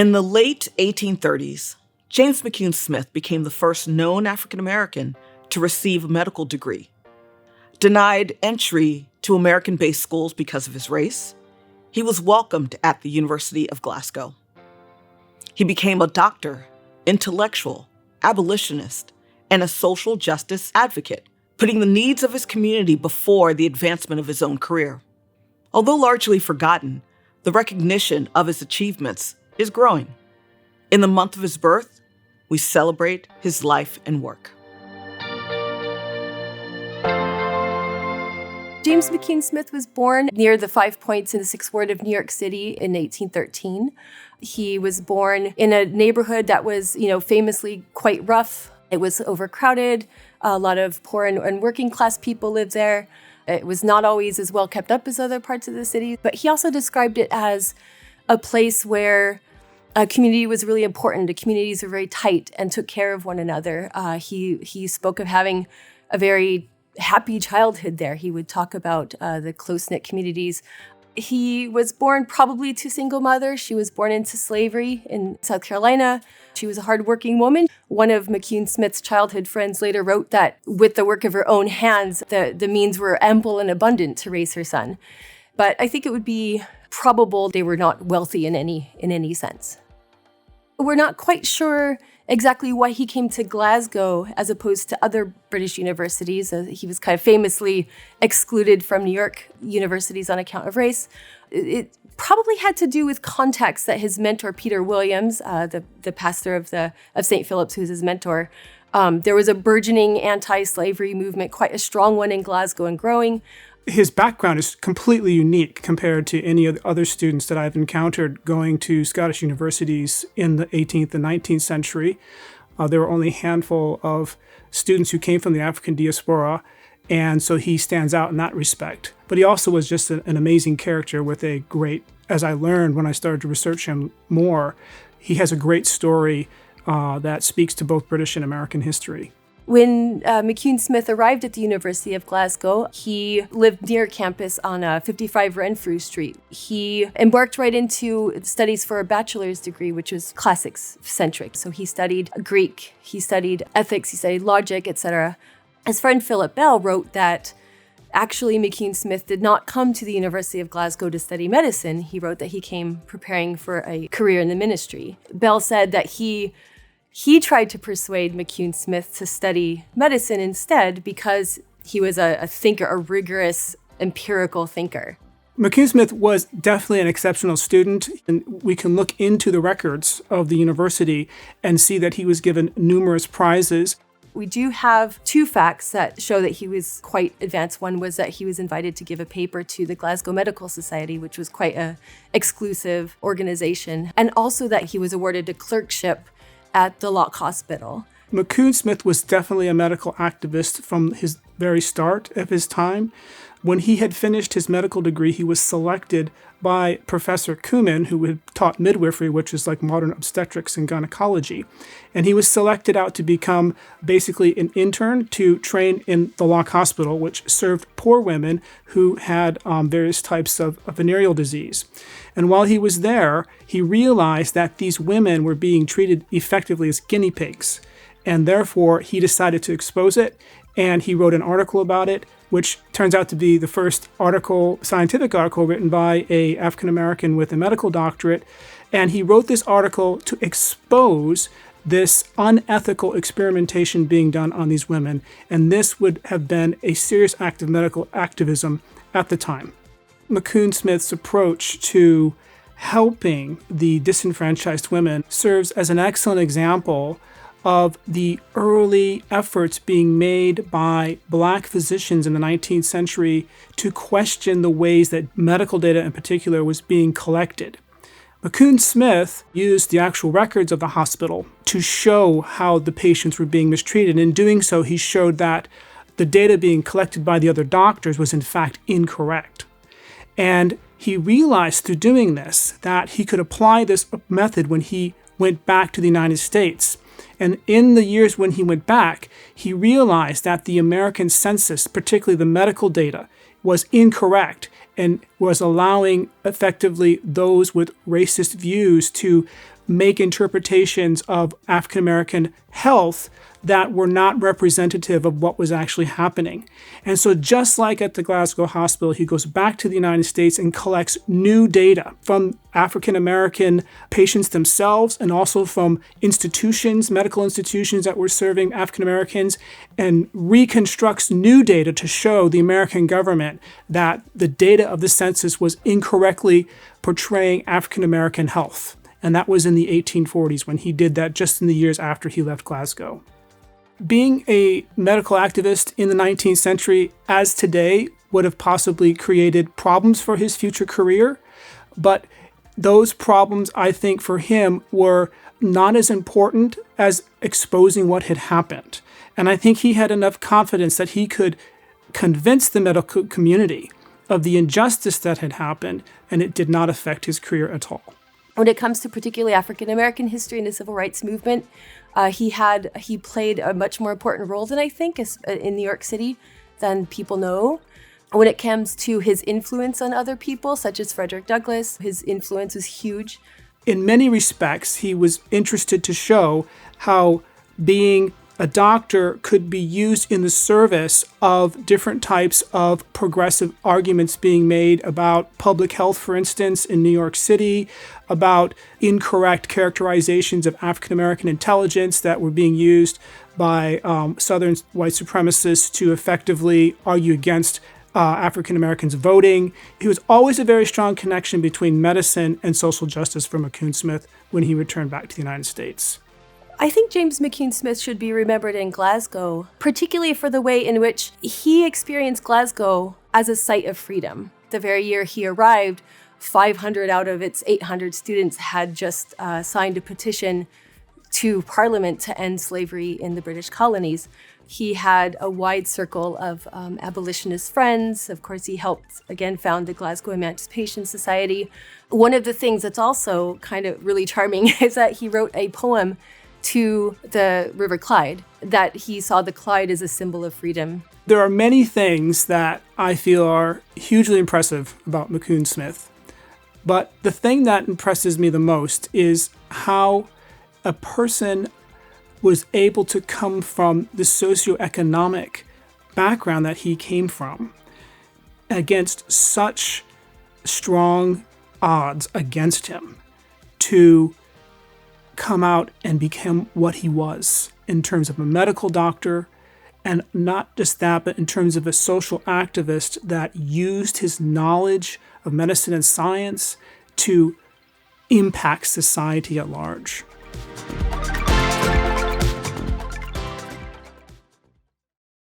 In the late 1830s, James McCune Smith became the first known African American to receive a medical degree. Denied entry to American-based schools because of his race, he was welcomed at the University of Glasgow. He became a doctor, intellectual, abolitionist, and a social justice advocate, putting the needs of his community before the advancement of his own career. Although largely forgotten, the recognition of his achievements is growing. In the month of his birth, we celebrate his life and work. James McCune Smith was born near the 5 Points in the 6th Ward of New York City in 1813. He was born in a neighborhood that was, famously quite rough. It was overcrowded. A lot of poor and working class people lived there. It was not always as well kept up as other parts of the city. But he also described it as a place where a community was really important. The communities were very tight and took care of one another. He spoke of having a very happy childhood there. He would talk about the close-knit communities. He was born probably to a single mother. She was born into slavery in South Carolina. She was a hardworking woman. One of McCune Smith's childhood friends later wrote that with the work of her own hands, the means were ample and abundant to raise her son. But I think it would be probable they were not wealthy in any sense. We're not quite sure exactly why he came to Glasgow as opposed to other British universities. He was kind of famously excluded from New York universities on account of race. It probably had to do with contacts that his mentor, Peter Williams, the pastor of St. Philip's, who's his mentor, there was a burgeoning anti-slavery movement, quite a strong one in Glasgow and growing. His background is completely unique compared to any of the other students that I've encountered going to Scottish universities in the 18th and 19th century. There were only a handful of students who came from the African diaspora, and so he stands out in that respect. But he also was just an amazing character with a great, as I learned when I started to research him more, he has a great story that speaks to both British and American history. When McCune Smith arrived at the University of Glasgow, he lived near campus on 55 Renfrew Street. He embarked right into studies for a bachelor's degree, which was classics-centric. So he studied Greek, he studied ethics, he studied logic, etc. His friend Philip Bell wrote that actually McCune Smith did not come to the University of Glasgow to study medicine. He wrote that he came preparing for a career in the ministry. Bell said that he tried to persuade McCune Smith to study medicine instead because he was a thinker, a rigorous, empirical thinker. McCune Smith was definitely an exceptional student, and we can look into the records of the university and see that he was given numerous prizes. We do have two facts that show that he was quite advanced. One was that he was invited to give a paper to the Glasgow Medical Society, which was quite an exclusive organization, and also that he was awarded a clerkship at the Lock Hospital. McCune Smith was definitely a medical activist from his very start of his time. When he had finished his medical degree, he was selected by Professor Kuman, who had taught midwifery, which is like modern obstetrics and gynecology. And he was selected out to become basically an intern to train in the Lock Hospital, which served poor women who had various types of venereal disease. And while he was there, he realized that these women were being treated effectively as guinea pigs. And therefore, he decided to expose it, and he wrote an article about it, which turns out to be the first scientific article written by an African-American with a medical doctorate. And he wrote this article to expose this unethical experimentation being done on these women. And this would have been a serious act of medical activism at the time. McCune Smith's approach to helping the disenfranchised women serves as an excellent example of the early efforts being made by Black physicians in the 19th century to question the ways that medical data in particular was being collected. McCune Smith used the actual records of the hospital to show how the patients were being mistreated. In doing so, he showed that the data being collected by the other doctors was in fact incorrect. And he realized through doing this that he could apply this method when he went back to the United States. And in the years when he went back, he realized that the American census, particularly the medical data, was incorrect. and was allowing effectively those with racist views to make interpretations of African American health that were not representative of what was actually happening. And so just like at the Glasgow hospital, he goes back to the United States and collects new data from African American patients themselves and also from institutions, medical institutions that were serving African Americans, and reconstructs new data to show the American government that the data of the census was incorrectly portraying African American health. And that was in the 1840s when he did that, just in the years after he left Glasgow. Being a medical activist in the 19th century, as today, would have possibly created problems for his future career. But those problems, I think, for him were not as important as exposing what had happened. And I think he had enough confidence that he could convince the medical community of the injustice that had happened, and it did not affect his career at all. When it comes to particularly African-American history and the civil rights movement, he played a much more important role than I think in New York City than people know. When it comes to his influence on other people, such as Frederick Douglass, his influence was huge. In many respects, he was interested to show how being a doctor could be used in the service of different types of progressive arguments being made about public health, for instance, in New York City, about incorrect characterizations of African American intelligence that were being used by Southern white supremacists to effectively argue against African Americans voting. He was always a very strong connection between medicine and social justice for McCune Smith when he returned back to the United States. I think James McCune Smith should be remembered in Glasgow, particularly for the way in which he experienced Glasgow as a site of freedom. The very year he arrived, 500 out of its 800 students had just signed a petition to Parliament to end slavery in the British colonies. He had a wide circle of abolitionist friends. Of course, he helped, again, found the Glasgow Emancipation Society. One of the things that's also kind of really charming is that he wrote a poem to the River Clyde, that he saw the Clyde as a symbol of freedom. There are many things that I feel are hugely impressive about McCune Smith. But the thing that impresses me the most is how a person was able to come from the socioeconomic background that he came from against such strong odds against him to come out and become what he was in terms of a medical doctor, and not just that, but in terms of a social activist that used his knowledge of medicine and science to impact society at large.